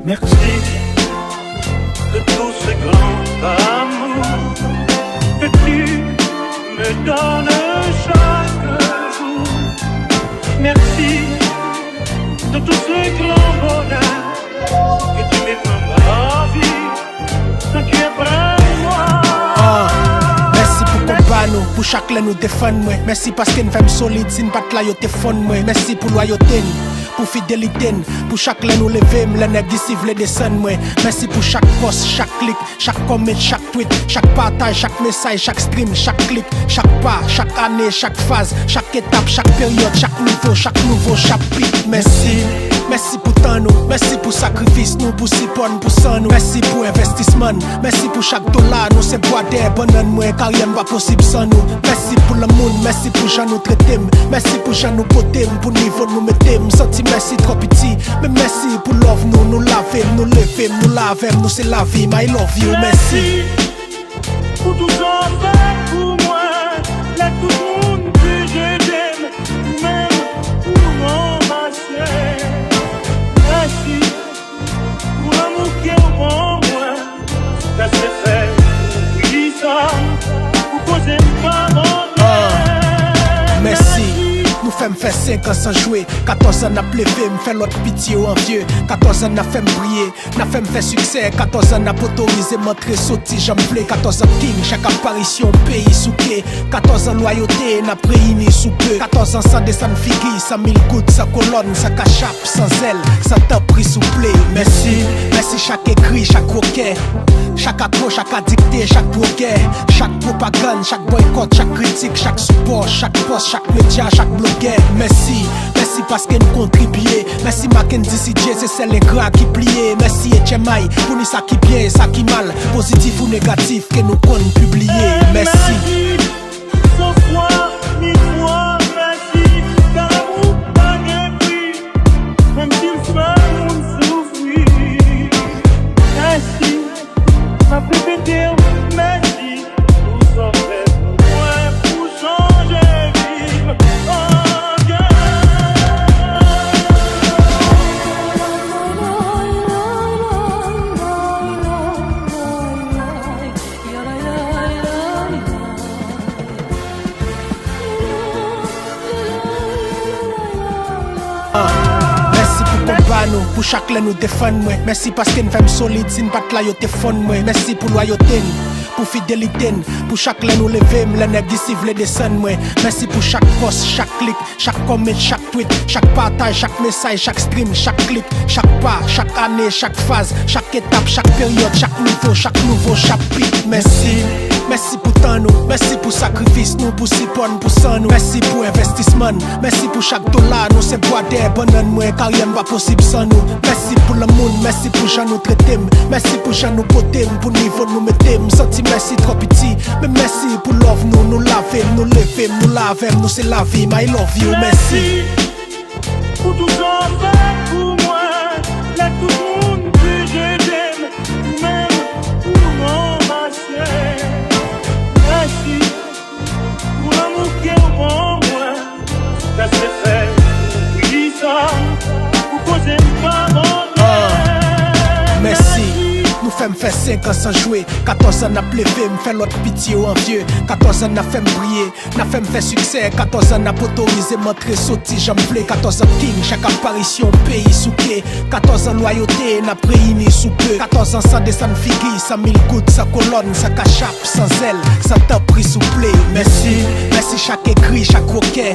Merci de tout ce grand amour que tu me donnes chaque jour. Merci de tout ce grand bonheur que tu mets dans ma vie. Quand tu es près de moi. Merci pour combat nous, pour chaque l'un nous défendre moi. Merci parce que nous sommes solides, si nous pas là, yo te fond moi. Merci pour loyauté, pour fidélité, pour chaque l'un nous lever, l'un d'ici vle descendre moi. Merci pour chaque post, chaque clic, chaque comment, chaque tweet, chaque partage, chaque message, chaque stream, chaque clic, chaque pas, chaque année, chaque phase, chaque étape, chaque période, chaque nouveau chapitre. Merci. Merci pour temps nous, merci pour sacrifice nous, pour si bon, pour sang nous. Merci pour investissement, merci pour chaque dollar nous. C'est bois d'air, bonne moi, car rien pas possible sans nous. Merci pour le monde, merci pour gens nous traiter, merci pour gens nous poter, pour niveau nous mettre. Senti merci trop petit, mais merci pour love nous, nous laver, nous lever, nous laver, nous c'est la vie, my love you, merci. Pour tout ça fait pour moi, là tout le monde que je t'aime, même pour m'embrasser. Merci pour l'amour qui est au moins moi, ça c'est fait, oui ça, pour poser pas mon merci. Nous fèm faire 5 ans sans jouer, 14 ans n'a plevé, me fait l'autre pitié ou envieux. 14 ans n'a fait briller, n'a fait faire succès. 14 ans n'a pas autorisé montrer sauter, j'en plais. 14 ans king, chaque apparition pays sous clé. 14 ans loyauté, n'a préuni sous peu. 14 ans sans descendre figui, sans mille gouttes, sans colonne, sans cachape, sans zèle, sans temps pris sous play. Merci, merci chaque écrit, chaque roquet. Chaque accro, chaque addicté, chaque drogué, chaque propagande, chaque boycott, chaque critique, chaque support, chaque post, chaque média, chaque blogueur. Merci, merci parce que nous contribuons. Merci Mackenzie CJ, c'est celle ingrat qui pliait. Merci HMI, pour nous ça qui bien, ça qui mal, positif ou négatif que nous comptons publier. Merci. Sans foi, ni foi, merci. D'amour, pas de prix, même s'il fait mon souffrir. Merci. Ma plus dire merci pour ça fait pour moi, pour changer vivre. Oh God. Merci pour combat nous, pour chaque l'un nous défendre moi. Merci parce que nous sommes solides, si nous pas là, yo te fond moi. Merci pour loyauté, pour fidélité, pour chaque l'un nous lever, l'un d'ici vle descendre moi. Merci pour chaque post, chaque clic, chaque comment, chaque tweet, chaque partage, chaque message, chaque stream, chaque clic, chaque pas, chaque année, chaque phase, chaque étape, chaque période, chaque nouveau chapitre. Merci. Merci pour temps nous, merci pour sacrifice nous, pour si bon, pour sang nous. Merci pour investissement, merci pour chaque dollar nous. C'est bois d'air, bonne moi, car rien pas possible sans nous. Merci pour le monde, merci pour gens nous traiter, merci pour gens nous poter, pour niveau nous mettre. Senti merci trop petit, mais merci pour love nous, nous laver, nous lever, nous laver, nous c'est la vie, my love you, merci. Pour tout ça fait pour moi, là tout le monde que je t'aime, même pour m'embrasser. Merci pour l'amour qui est au moins moi, ça c'est fait, oui ça, pour poser pas mon merci. Nous fèm faire 5 ans sans jouer, 14 ans n'a plevé, me fait l'autre pitié ou envieux. 14 ans n'a fait briller, n'a fait faire succès. 14 ans n'a pas autorisé montrer sauter, j'en plais. 14 ans king, chaque apparition pays sous clé. 14 ans loyauté, n'a préuni sous peu. 14 ans sans descendre figui, sans mille gouttes, sans colonne, sans cachape, sans zèle, sans temps pris sous play. Merci, merci chaque écrit, chaque roquet.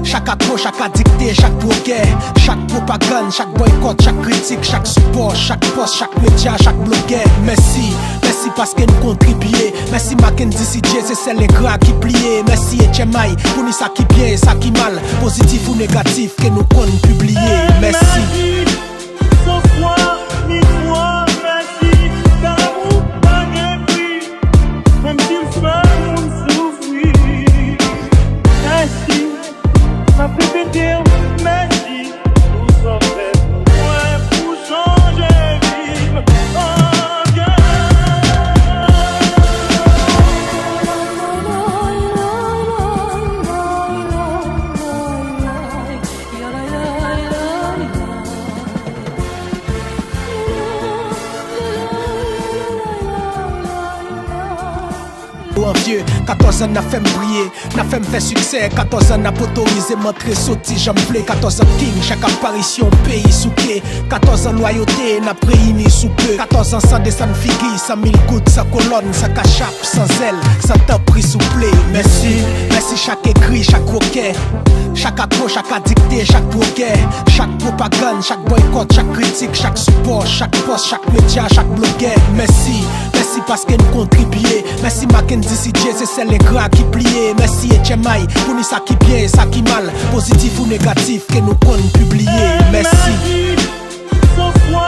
Chaque accro, chaque addicté, chaque drogué, chaque propagande, chaque boycott, chaque critique, chaque support, chaque post, chaque média, chaque blogueur. Merci, merci parce que nous contribuons. Merci Mackenzie CJ, c'est celle ingrat qui pliait. Merci HMI, pour nous ça qui bien, ça qui mal, positif ou négatif que nous comptons publier. Merci. Sans foi, ni foi, merci. D'amour, pas de prix, même s'il fait mon souffrir. Merci, ma plus dire merci pour ça fait pour moi, pour changer vivre. Oh God. Dieu. 14 ans n'a fait briller, n'a fait faire succès. 14 ans n'a pas autorisé m'entrer sauter j'en plais. 14 ans king, chaque apparition pays sous clé. 14 ans loyauté, n'a réuni sous peu. 14 ans sans descendre figui, 100 000 gouttes, sans colonne, sans cachape, sans zèle, sans temps pris sous play. Merci, merci chaque écrit, chaque roquet. Chaque accro, chaque addicté, chaque drogué. Chaque propagande, chaque boycott, chaque critique, chaque support, chaque poste, chaque média, chaque blogueur. Merci, merci parce qu'elle nous contribuait. Merci Mackenzie CJ, c'est celle gras qui pliait. Merci HMI, pour nous ça qui bien, ça qui mal. Positif ou négatif, que nous comptons publier. Merci. Sans foi,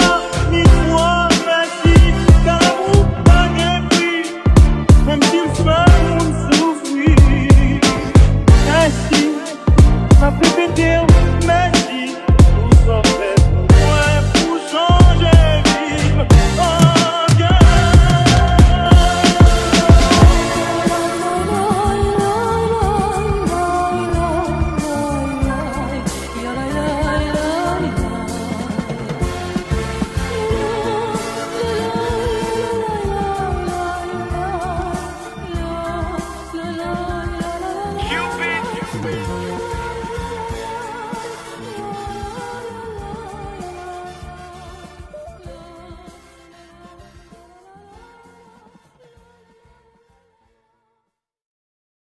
ni foi, merci. Car l'amour n'a rien pris, même s'il soit mon souffrir. Merci, ma plus pétée.